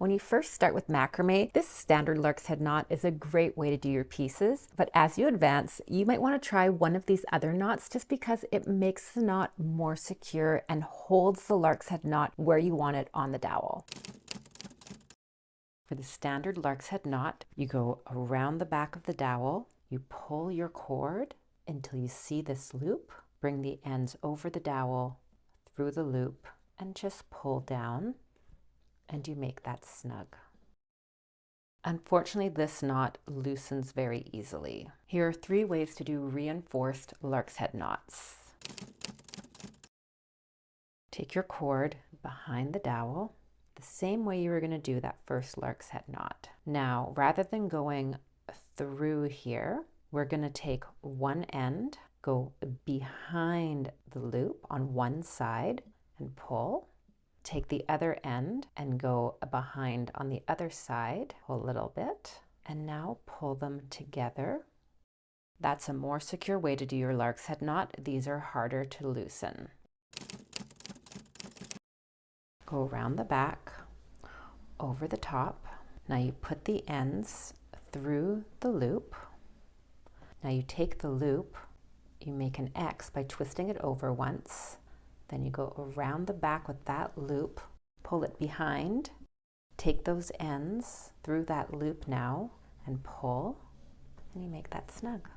When you first start with macrame, this standard lark's head knot is a great way to do your pieces, but as you advance, you might want to try one of these other knots just because it makes the knot more secure and holds the lark's head knot where you want it on the dowel. For the standard lark's head knot, you go around the back of the dowel, you pull your cord until you see this loop, bring the ends over the dowel, through the loop, and just pull down, and you make that snug. Unfortunately, this knot loosens very easily. Here are 3 ways to do reinforced lark's head knots. Take your cord behind the dowel, the same way you were going to do that first lark's head knot. Now, rather than going through here, we're going to take one end, go behind the loop on one side and pull. Take the other end and go behind on the other side, pull a little bit, and now pull them together. That's a more secure way to do your lark's head knot. These are harder to loosen. Go around the back, over the top. Now you put the ends through the loop. Now you take the loop, you make an X by twisting it over once. Then you go around the back with that loop, pull it behind, take those ends through that loop now and pull, and you make that snug.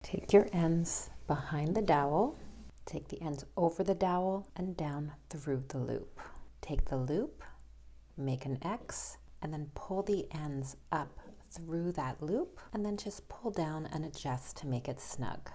Take your ends behind the dowel, take the ends over the dowel and down through the loop. Take the loop, make an X, and then pull the ends up through that loop, and then just pull down and adjust to make it snug.